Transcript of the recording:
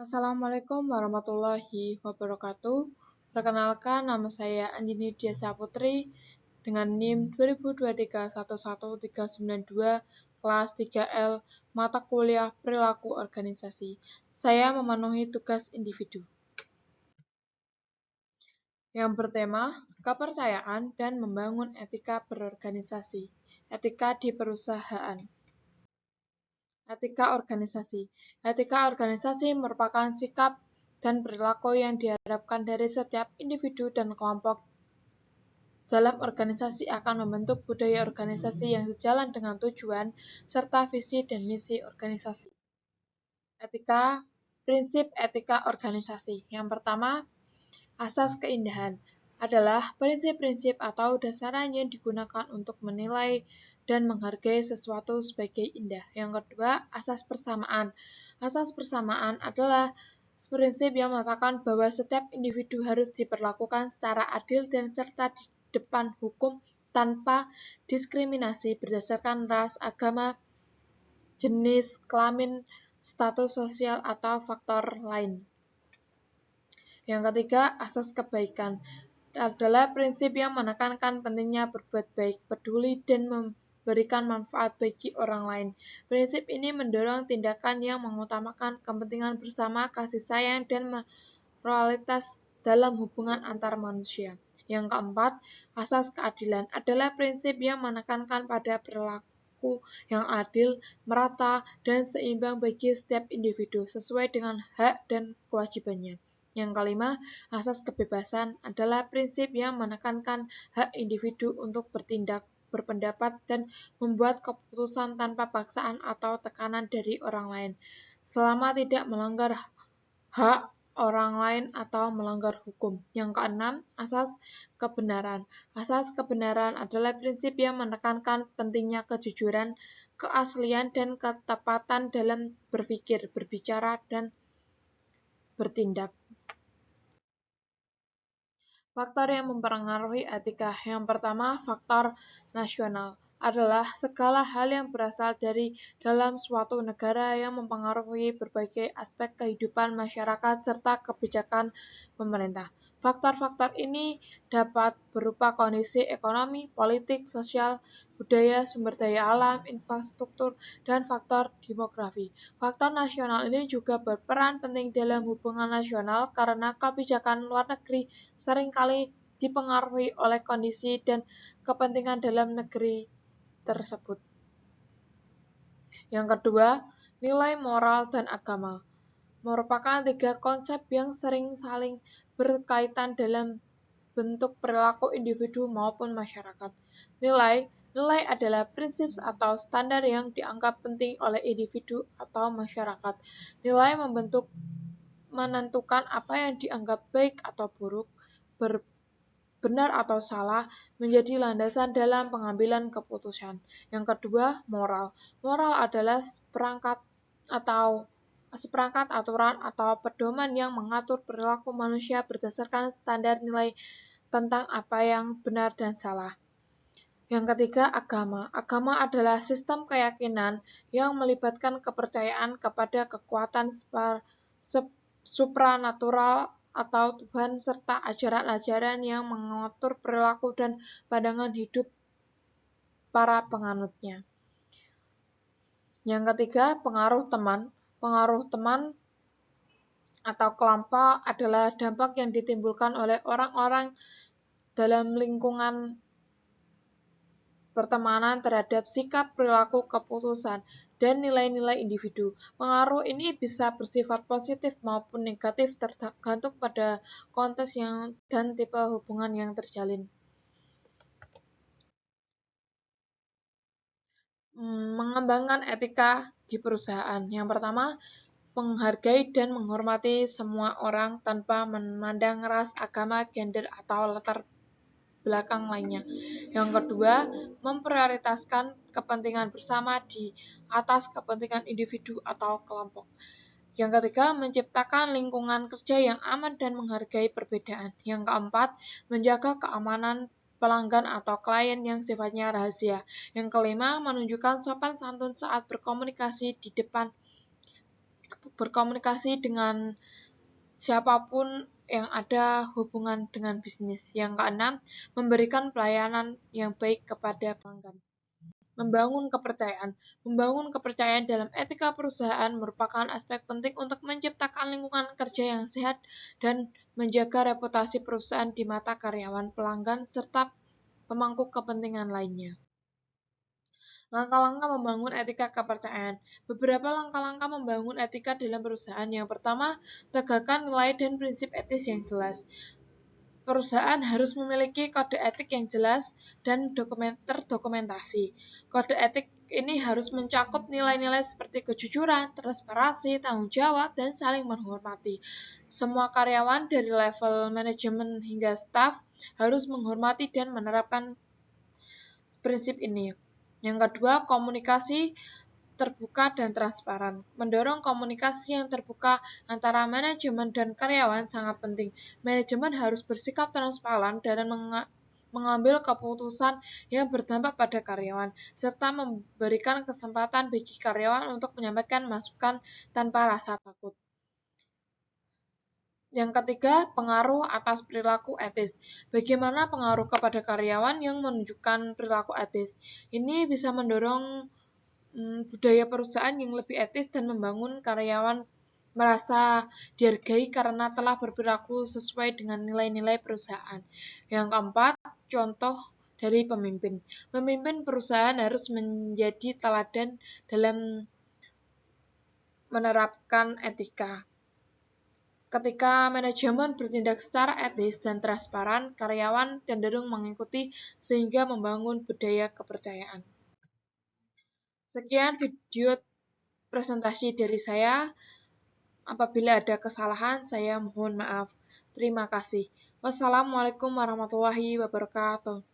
Assalamualaikum warahmatullahi wabarakatuh. Perkenalkan, nama saya Anjini Diasa Putri dengan NIM 2023111392 kelas 3L mata kuliah Perilaku Organisasi. Saya memenuhi tugas individu yang bertema kepercayaan dan membangun etika berorganisasi. Etika di perusahaan. Etika organisasi. Etika organisasi merupakan sikap dan perilaku yang diharapkan dari setiap individu dan kelompok dalam organisasi akan membentuk budaya organisasi yang sejalan dengan tujuan serta visi dan misi organisasi. Etika, prinsip etika organisasi. Yang pertama, asas keindahan adalah prinsip-prinsip atau dasaran yang digunakan untuk menilai dan menghargai sesuatu sebagai indah. Yang kedua, asas persamaan. Asas persamaan adalah prinsip yang mengatakan bahwa setiap individu harus diperlakukan secara adil dan serta di depan hukum tanpa diskriminasi berdasarkan ras, agama, jenis kelamin, status sosial, atau faktor lain. Yang ketiga, asas kebaikan adalah prinsip yang menekankan pentingnya berbuat baik, peduli, dan memberikan manfaat bagi orang lain. Prinsip ini mendorong tindakan yang mengutamakan kepentingan bersama, kasih sayang, dan moralitas dalam hubungan antar manusia. Yang keempat, asas keadilan adalah prinsip yang menekankan pada perilaku yang adil, merata, dan seimbang bagi setiap individu sesuai dengan hak dan kewajibannya. Yang kelima, asas kebebasan adalah prinsip yang menekankan hak individu untuk bertindak, berpendapat, dan membuat keputusan tanpa paksaan atau tekanan dari orang lain, selama tidak melanggar hak orang lain atau melanggar hukum. Yang keenam, asas kebenaran. Asas kebenaran adalah prinsip yang menekankan pentingnya kejujuran, keaslian, dan ketepatan dalam berpikir, berbicara, dan bertindak. Faktor yang mempengaruhi etika. Yang pertama, faktor nasional adalah segala hal yang berasal dari dalam suatu negara yang mempengaruhi berbagai aspek kehidupan masyarakat serta kebijakan pemerintah. Faktor-faktor ini dapat berupa kondisi ekonomi, politik, sosial, budaya, sumber daya alam, infrastruktur, dan faktor demografi. Faktor nasional ini juga berperan penting dalam hubungan nasional karena kebijakan luar negeri seringkali dipengaruhi oleh kondisi dan kepentingan dalam negeri tersebut. Yang kedua, nilai moral dan agama merupakan tiga konsep yang sering saling berkaitan dalam bentuk perilaku individu maupun masyarakat. Nilai adalah prinsip atau standar yang dianggap penting oleh individu atau masyarakat. Nilai menentukan apa yang dianggap baik atau buruk, benar atau salah, menjadi landasan dalam pengambilan keputusan. Yang kedua, moral. Moral adalah seperangkat aturan atau pedoman yang mengatur perilaku manusia berdasarkan standar nilai tentang apa yang benar dan salah. Yang ketiga, agama. Agama adalah sistem keyakinan yang melibatkan kepercayaan kepada kekuatan supranatural atau Tuhan serta ajaran-ajaran yang mengatur perilaku dan pandangan hidup para penganutnya. Yang ketiga, pengaruh teman. Pengaruh teman atau kelompok adalah dampak yang ditimbulkan oleh orang-orang dalam lingkungan pertemanan terhadap sikap, perilaku, keputusan, dan nilai-nilai individu. Pengaruh ini bisa bersifat positif maupun negatif tergantung pada konteks dan tipe hubungan yang terjalin. Mengembangkan etika di perusahaan. Yang pertama, menghargai dan menghormati semua orang tanpa memandang ras, agama, gender, atau latar belakang lainnya. Yang kedua, memprioritaskan kepentingan bersama di atas kepentingan individu atau kelompok. Yang ketiga, menciptakan lingkungan kerja yang aman dan menghargai perbedaan. Yang keempat, menjaga keamanan pelanggan atau klien yang sifatnya rahasia. Yang kelima, menunjukkan sopan santun saat berkomunikasi di depan berkomunikasi dengan siapapun yang ada hubungan dengan bisnis. Yang keenam, memberikan pelayanan yang baik kepada pelanggan. Membangun kepercayaan. Membangun kepercayaan dalam etika perusahaan merupakan aspek penting untuk menciptakan lingkungan kerja yang sehat dan menjaga reputasi perusahaan di mata karyawan, pelanggan, serta pemangku kepentingan lainnya. Langkah-langkah membangun etika kepercayaan. Beberapa langkah-langkah membangun etika dalam perusahaan. Yang pertama, tegakkan nilai dan prinsip etis yang jelas. Perusahaan harus memiliki kode etik yang jelas dan terdokumentasi. Kode etik ini harus mencakup nilai-nilai seperti kejujuran, transparansi, tanggung jawab, dan saling menghormati. Semua karyawan dari level manajemen hingga staf harus menghormati dan menerapkan prinsip ini. Yang kedua, komunikasi terbuka dan transparan. Mendorong komunikasi yang terbuka antara manajemen dan karyawan sangat penting. Manajemen harus bersikap transparan dan mengambil keputusan yang berdampak pada karyawan, serta memberikan kesempatan bagi karyawan untuk menyampaikan masukan tanpa rasa takut. Yang ketiga, pengaruh atas perilaku etis. Bagaimana pengaruh kepada karyawan yang menunjukkan perilaku etis? Ini bisa mendorong budaya perusahaan yang lebih etis dan membangun karyawan merasa dihargai karena telah berperilaku sesuai dengan nilai-nilai perusahaan. Yang keempat, contoh dari pemimpin. Pemimpin perusahaan harus menjadi teladan dalam menerapkan etika. Ketika manajemen bertindak secara etis dan transparan, karyawan cenderung mengikuti sehingga membangun budaya kepercayaan. Sekian video presentasi dari saya. Apabila ada kesalahan, saya mohon maaf. Terima kasih. Wassalamualaikum warahmatullahi wabarakatuh.